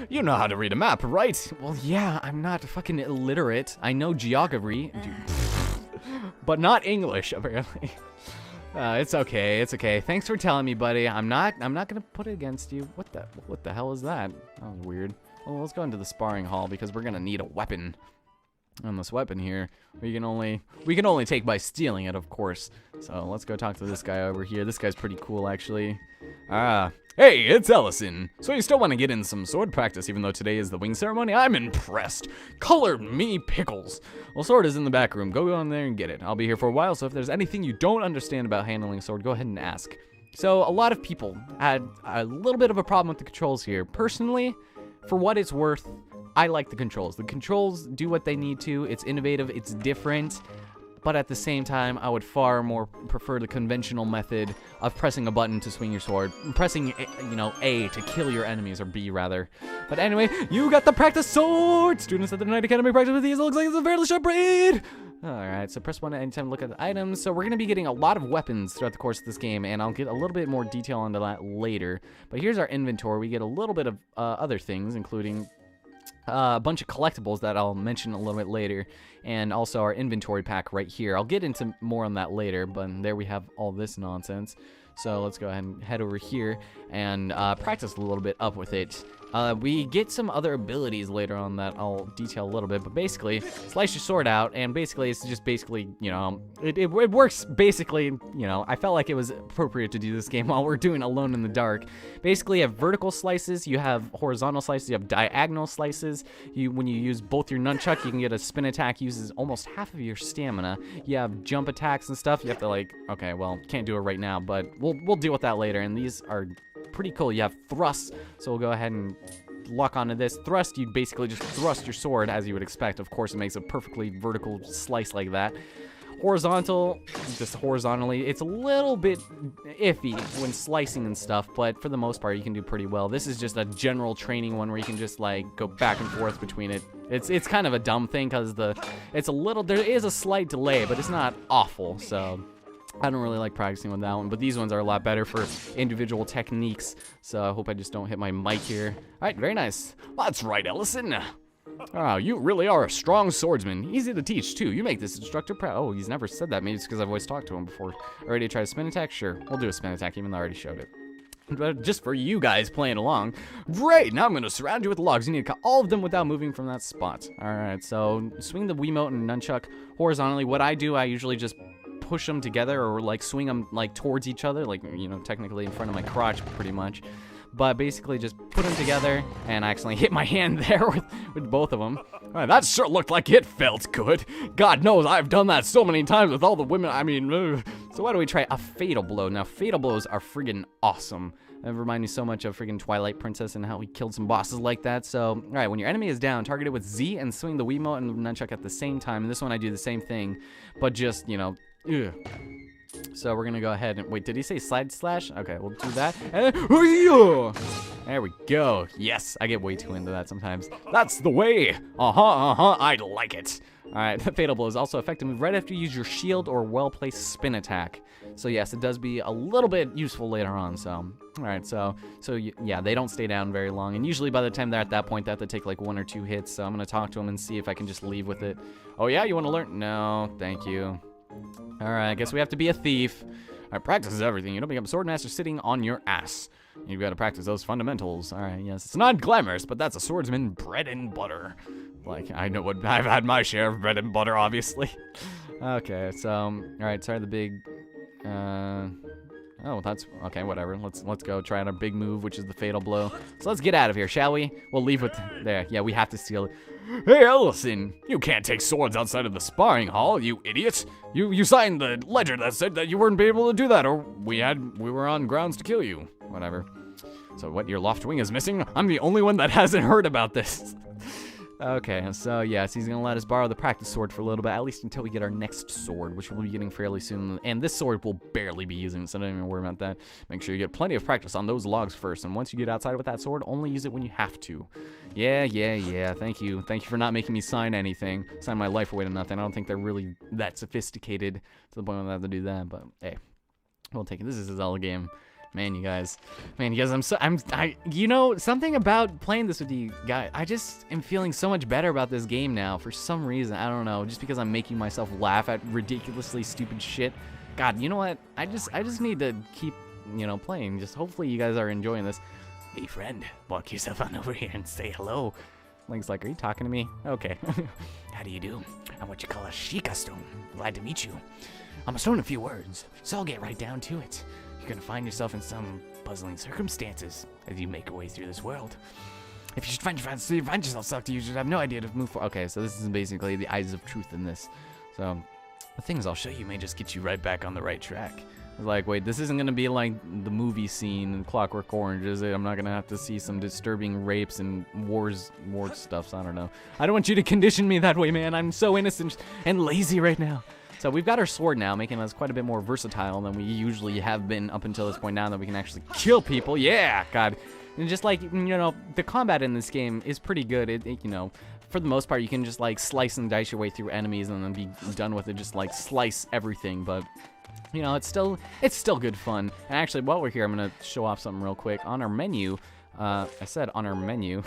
You know how to read a map, right? Well, yeah, I'm not fucking illiterate. I know geography, but not English, apparently. It's okay, it's okay. Thanks for telling me, buddy. I'm not gonna put it against you. What the hell is that? That was weird. Well, let's go into the sparring hall because we're gonna need a weapon. And this weapon here, we can only take by stealing it, of course. So let's go talk to this guy over here. This guy's pretty cool, actually. Hey, it's Ellison. So you still want to get in some sword practice, even though today is the wing ceremony? I'm impressed. Color me pickles. Well, sword is in the back room. Go in there and get it. I'll be here for a while, so if there's anything you don't understand about handling a sword, go ahead and ask. So a lot of people had a little bit of a problem with the controls here. Personally, for what it's worth, I like the controls. The controls do what they need to. It's innovative, it's different, but at the same time, I would far more prefer the conventional method of pressing a button to swing your sword, pressing, A to kill your enemies, or B rather. But anyway, you got the practice sword! Students at the Night Academy practice with these. It looks like it's a fairly sharp blade! Alright, so press 1 at any time to look at the items. So we're going to be getting a lot of weapons throughout the course of this game, and I'll get a little bit more detail into that later. But here's our inventory. We get a little bit of other things, including a bunch of collectibles that I'll mention a little bit later, and also our inventory pack right here. I'll get into more on that later, but there we have all this nonsense. So let's go ahead and head over here and practice a little bit up with it. We get some other abilities later on that I'll detail a little bit, but basically, slice your sword out, and basically, it's just basically, it works basically, I felt like it was appropriate to do this game while we're doing Alone in the Dark. Basically, you have vertical slices, you have horizontal slices, you have diagonal slices. When you use both your nunchuck, you can get a spin attack, uses almost half of your stamina. You have jump attacks and stuff. You have to okay, well, can't do it right now, but we'll deal with that later, and these are pretty cool. You have thrusts, so we'll go ahead and lock onto this. Thrust, you basically just thrust your sword as you would expect. Of course, it makes a perfectly vertical slice like that. Horizontal, just horizontally, it's a little bit iffy when slicing and stuff, but for the most part, you can do pretty well. This is just a general training one where you can just go back and forth between it. It's kind of a dumb thing because there is a slight delay, but it's not awful, so I don't really like practicing with that one, but these ones are a lot better for individual techniques, so I hope I just don't hit my mic here. Alright, very nice. That's right, Ellison. Oh, you really are a strong swordsman. Easy to teach, too. You make this instructor proud. Oh, he's never said that. Maybe it's because I've always talked to him before. Ready to try a spin attack? Sure, we'll do a spin attack, even though I already showed it. But just for you guys playing along. Great, now I'm going to surround you with logs. You need to cut all of them without moving from that spot. Alright, so swing the Wiimote and nunchuck horizontally. What I do, I usually just push them together or swing them towards each other, technically in front of my crotch pretty much. But basically just put them together, and I accidentally hit my hand there with both of them. Right, that sure looked like it felt good. God knows I've done that so many times with all the women. I mean, so why don't we try a fatal blow? Now, fatal blows are friggin' awesome. They remind me so much of friggin' Twilight Princess and how we killed some bosses like that. So, all right, when your enemy is down, target it with Z and swing the Wiimote and the nunchuck at the same time. And this one I do the same thing, but just, ugh. So we're gonna go ahead and wait. Did he say slide slash? Okay, we'll do that. And there we go. Yes, I get way too into that sometimes. That's the way. I like it. All right, the fatal blow is also effective right after you use your shield or well-placed spin attack. So yes, it does be a little bit useful later on. So all right, so yeah, they don't stay down very long, and usually by the time they're at that point, they have to take 1 or 2 hits. So I'm gonna talk to them and see if I can just leave with it. Oh yeah, you want to learn? No, thank you. Alright, I guess we have to be a thief. Alright, practice is everything. You don't become a swordmaster sitting on your ass. You've got to practice those fundamentals. Alright, yes. It's not glamorous, but that's a swordsman bread and butter. I know what I've had my share of bread and butter, obviously. Okay, so alright, sorry the big oh, that's okay, whatever. Let's go try out our big move, which is the fatal blow. So let's get out of here, shall we? We'll leave with there. Yeah, we have to steal it. Hey, Ellison, you can't take swords outside of the sparring hall, you idiot. You signed the ledger that said that you weren't able to do that, or we were on grounds to kill you. Whatever. So what, your Loftwing is missing? I'm the only one that hasn't heard about this. Okay, so yes, he's gonna let us borrow the practice sword for a little bit, at least until we get our next sword, which we'll be getting fairly soon. And this sword we'll barely be using, so don't even worry about that. Make sure you get plenty of practice on those logs first, and once you get outside with that sword, only use it when you have to. Yeah, thank you. Thank you for not making me sign anything. Sign my life away to nothing. I don't think they're really that sophisticated to the point where I have to do that, but hey, we'll take it. This is a Zelda game. Man, you guys, you know, something about playing this with you guys, I just am feeling so much better about this game now for some reason. I don't know, just because I'm making myself laugh at ridiculously stupid shit. God, you know what? I just need to keep, you know, playing. Just hopefully you guys are enjoying this. Hey, friend, walk yourself on over here and say hello. Link's like, are you talking to me? Okay. How do you do? I'm what you call a Sheikah stone. Glad to meet you. I'm a stone in a few words, so I'll get right down to it. You're gonna find yourself in some puzzling circumstances as you make your way through this world. If you should find yourself sucked, you should have no idea to move forward. Okay, so this is basically the eyes of truth in this. So the things I'll show you may just get you right back on the right track. I was like, wait, this isn't gonna be like the movie scene in Clockwork Orange, is it? I'm not gonna have to see some disturbing rapes and war stuffs. I don't know. I don't want you to condition me that way, man. I'm so innocent and lazy right now. So we've got our sword now, making us quite a bit more versatile than we usually have been up until this point now that we can actually kill people. Yeah, God. And just like, you know, the combat in this game is pretty good. You know, for the most part, you can just like slice and dice your way through enemies and then be done with it. Just like slice everything. But, you know, it's still good fun. And actually, while we're here, I'm going to show off something real quick. On our menu, I said on our menu...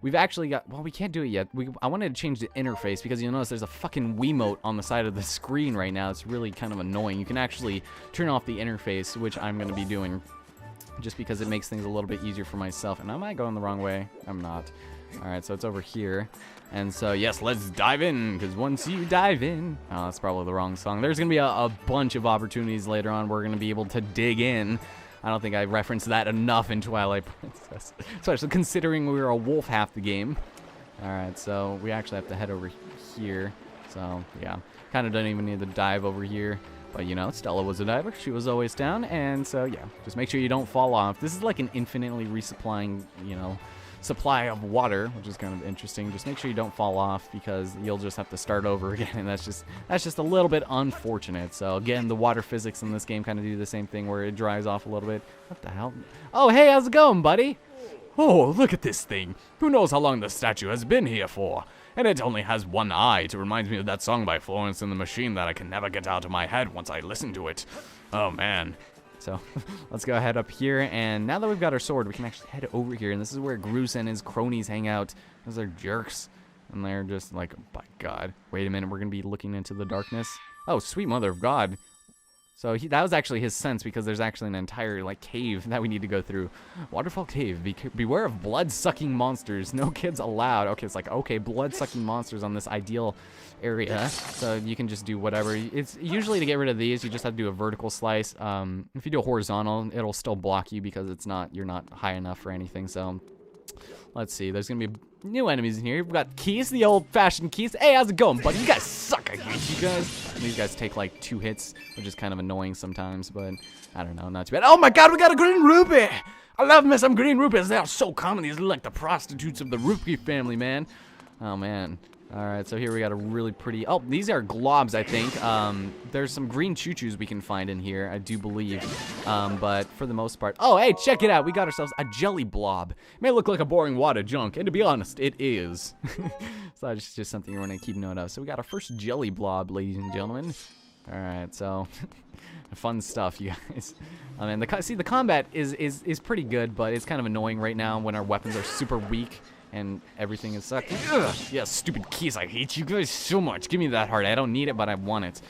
We've actually got, well, we can't do it yet. I wanted to change the interface because you'll notice there's a fucking Wiimote on the side of the screen right now. It's really kind of annoying. You can actually turn off the interface, which I'm going to be doing just because it makes things a little bit easier for myself. And am I going the wrong way? I'm not. All right, so it's over here. And so, yes, let's dive in, because once you dive in... Oh, that's probably the wrong song. There's going to be a bunch of opportunities later on. We're going to be able to dig in. I don't think I referenced that enough in Twilight Princess, especially considering we were a wolf half the game. Alright, so we actually have to head over here. So, yeah, kind of don't even need to dive over here. But, you know, Stella was a diver. She was always down. And so, yeah, just make sure you don't fall off. This is like an infinitely resupplying, you know, supply of water, which is kind of interesting. Just make sure you don't fall off because you'll just have to start over again, and that's just a little bit unfortunate. So again, the water physics in this game kind of do the same thing where it dries off a little bit. What the hell? Oh, hey, how's it going, buddy? Oh, look at this thing. Who knows how long the statue has been here for? And it only has one eye. It reminds me of that song by Florence and the Machine that I can never get out of my head once I listen to it. Oh, man. So, let's go ahead up here, and now that we've got our sword, we can actually head over here, and this is where Groose and his cronies hang out. Those are jerks, and they're just like, oh my God. Wait a minute, we're going to be looking into the darkness. Oh, sweet mother of God. So, that was actually his sense, because there's actually an entire, like, cave that we need to go through. Waterfall Cave. Beware of blood-sucking monsters. No kids allowed. Okay, it's like, okay, blood-sucking monsters on this ideal area. So, you can just do whatever. It's usually to get rid of these, you just have to do a vertical slice. If you do a horizontal, it'll still block you because you're not high enough for anything. So, let's see. There's going to be new enemies in here. We've got Keys, the old-fashioned Keys. Hey, how's it going, buddy? You guys suck. I hate you guys. And these guys take like 2 hits, which is kind of annoying sometimes, but I don't know, not too bad. Oh my God, we got a green rupee! I love me some green rupees. They are so common. These are like the prostitutes of the rupee family, man. Oh man. All right, so here we got a really pretty... Oh, these are globs, I think. There's some green choo-choos we can find in here, I do believe. But for the most part... Oh, hey, check it out. We got ourselves a jelly blob. It may look like a boring wad of junk, and to be honest, it is. So that's just something you want to keep note of. So we got our first jelly blob, ladies and gentlemen. All right, so... fun stuff, you guys. I mean, the combat is pretty good, but it's kind of annoying right now when our weapons are super weak. And everything is sucking. Ugh, yeah, stupid Keys. I hate you guys so much. Give me that heart. I don't need it, but I want it.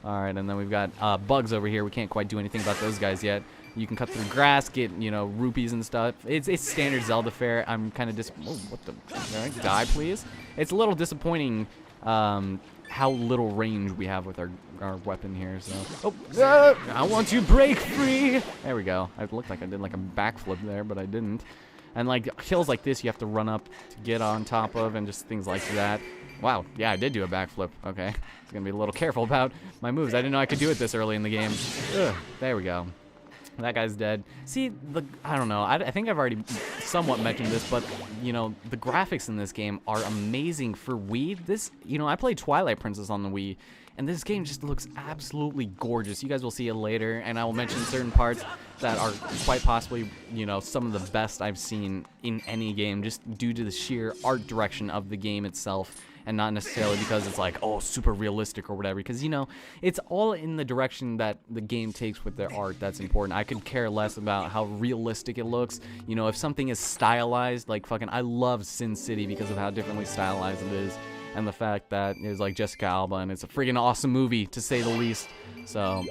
All right, and then we've got bugs over here. We can't quite do anything about those guys yet. You can cut through grass, get, you know, rupees and stuff. It's standard Zelda fare. I'm kind of oh, what the? All right, die, please. It's a little disappointing how little range we have with our weapon here. So, I want to break free. There we go. It looked like I did like a backflip there, but I didn't. And like hills like this, you have to run up to get on top of, and just things like that. Wow, yeah, I did do a backflip. Okay, I'm gonna be a little careful about my moves. I didn't know I could do it this early in the game. Ugh, there we go. That guy's dead. See, I don't know. I think I've already somewhat mentioned this, but you know, the graphics in this game are amazing for Wii. You know, I played Twilight Princess on the Wii, And this game just looks absolutely gorgeous. You guys will see it later, and I will mention certain parts that are quite possibly, you know, some of the best I've seen in any game, just due to the sheer art direction of the game itself, and not necessarily because it's like, oh, super realistic or whatever, because, you know, it's all in the direction that the game takes with their art that's important. I could care less about how realistic it looks. You know, if something is stylized, like fucking, I love Sin City because of how differently stylized it is, and the fact that it's like Jessica Alba, and it's a freaking awesome movie, to say the least. So,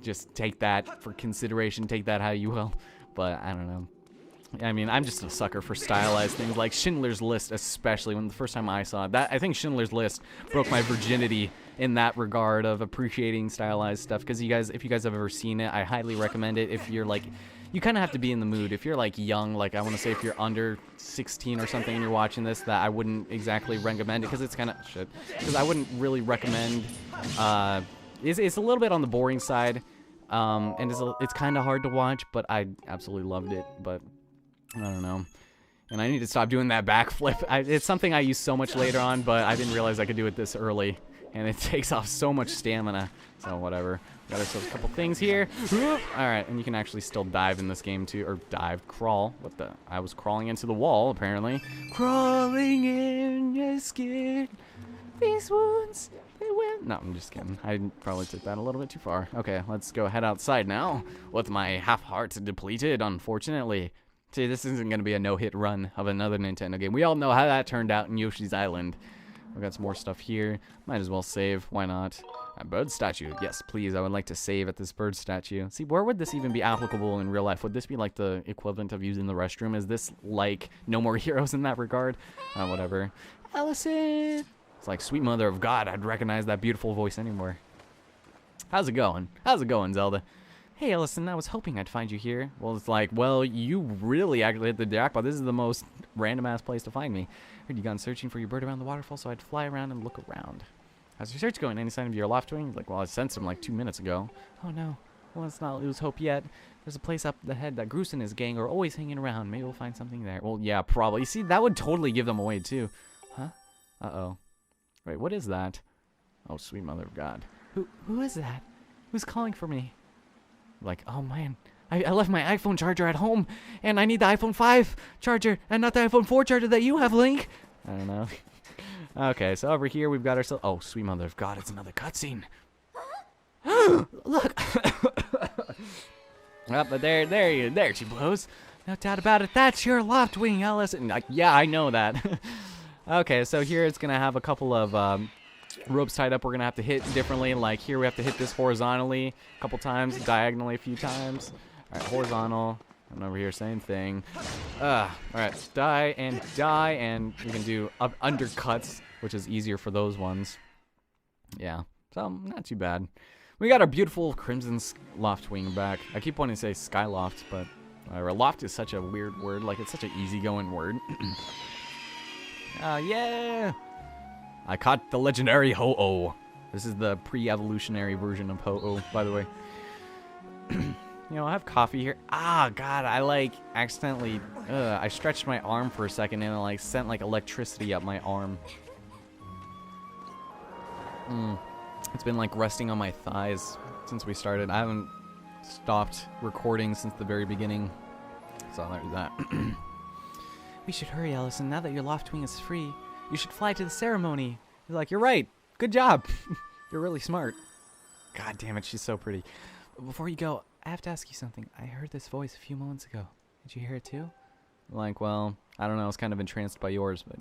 just take that for consideration, take that how you will, but I don't know. I mean, I'm just a sucker for stylized things, like Schindler's List, especially. When the first time I saw it, I think Schindler's List broke my virginity in that regard of appreciating stylized stuff. Because if you guys have ever seen it, I highly recommend it. If you're like, you kind of have to be in the mood. If you're like young, like I want to say, if you're under 16 or something and you're watching this, that I wouldn't exactly recommend it, because it's kind of shit. Because I wouldn't really recommend. It's a little bit on the boring side, and it's kind of hard to watch. But I absolutely loved it. But I don't know. And I need to stop doing that backflip. It's something I use so much later on, but I didn't realize I could do it this early. And it takes off so much stamina. So whatever. Got ourselves a couple things here. Alright, and you can actually still dive in this game too. Or crawl. What the? I was crawling into the wall, apparently. Crawling in your skin. These wounds, they win. No, I'm just kidding. I probably took that a little bit too far. Okay, let's go head outside now. With my half heart depleted, unfortunately. See, this isn't going to be a no-hit run of another Nintendo game. We all know how that turned out in Yoshi's Island. We've got some more stuff here. Might as well save. Why not? A bird statue. Yes, please. I would like to save at this bird statue. See, where would this even be applicable in real life? Would this be like the equivalent of using the restroom? Is this like No More Heroes in that regard? Whatever. Allison! It's like, sweet mother of God. I'd recognize that beautiful voice anymore. How's it going? How's it going, Zelda? Hey, Ellison, I was hoping I'd find you here. Well, it's like, well, you really actually hit the jackpot. This is the most random-ass place to find me. Heard you gone searching for your bird around the waterfall, so I'd fly around and look around. How's your search going? Any sign of your Loftwing? Like, well, I sent him like 2 minutes ago. Oh, no. Well, let's not lose hope yet. There's a place up ahead that Groose and his gang are always hanging around. Maybe we'll find something there. Well, yeah, probably. See, that would totally give them away, too. Huh? Uh-oh. Wait, what is that? Oh, sweet mother of God. Who is that? Who's calling for me? Like, oh man, I left my iPhone charger at home, and I need the iPhone 5 charger, and not the iPhone 4 charger that you have, Link. I don't know. Okay, so over here we've got ourselves. Oh, sweet mother of God, it's another cutscene. Look. Oh, but there she blows. No doubt about it. That's your Loftwing, Allison. Like, yeah, I know that. Okay, so here it's gonna have a couple of ropes tied up. We're gonna have to hit differently. Like here we have to hit this horizontally a couple times, diagonally a few times. All right, horizontal, and over here same thing. All right, die, and we can do undercuts, which is easier for those ones. Yeah, so not too bad. We got our beautiful Crimson Loftwing back. I keep wanting to say Skyloft, but whatever. Loft is such a weird word. Like it's such an easygoing word. Yeah. I caught the legendary Ho-Oh. This is the pre-evolutionary version of Ho-Oh, by the way. You know, I have coffee here. Ah, God, I like accidentally, I stretched my arm for a second and it like sent like electricity up my arm. It's been like resting on my thighs since we started. I haven't stopped recording since the very beginning. So there's that. We should hurry, Allison. Now that your Loftwing is free, you should fly to the ceremony. He's like, you're right. Good job. You're really smart. God damn it, she's so pretty. But before you go, I have to ask you something. I heard this voice a few moments ago. Did you hear it too? Like, well, I don't know. I was kind of entranced by yours, but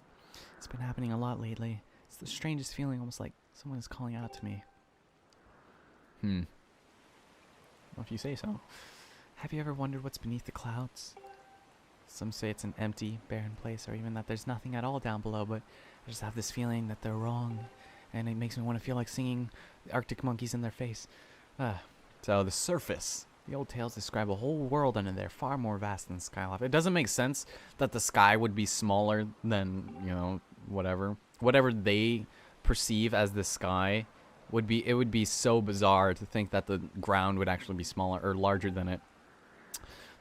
it's been happening a lot lately. It's the strangest feeling, almost like someone is calling out to me. Well, if you say so. Have you ever wondered what's beneath the clouds? Some say it's an empty, barren place, or even that there's nothing at all down below, but I just have this feeling that they're wrong, and it makes me want to feel like singing the Arctic Monkeys in their face. So the surface. The old tales describe a whole world under there, far more vast than Skyloft. It doesn't make sense that the sky would be smaller than, you know, whatever they perceive as the sky would be. It would be so bizarre to think that the ground would actually be smaller or larger than it.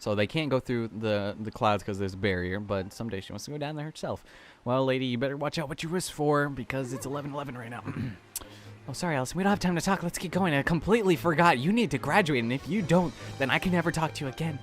So they can't go through the clouds because there's a barrier, but someday she wants to go down there herself. Well, lady, you better watch out what you wish for, because it's 11:11 right now. Oh, sorry, Allison. We don't have time to talk. Let's get going. I completely forgot. You need to graduate, and if you don't, then I can never talk to you again.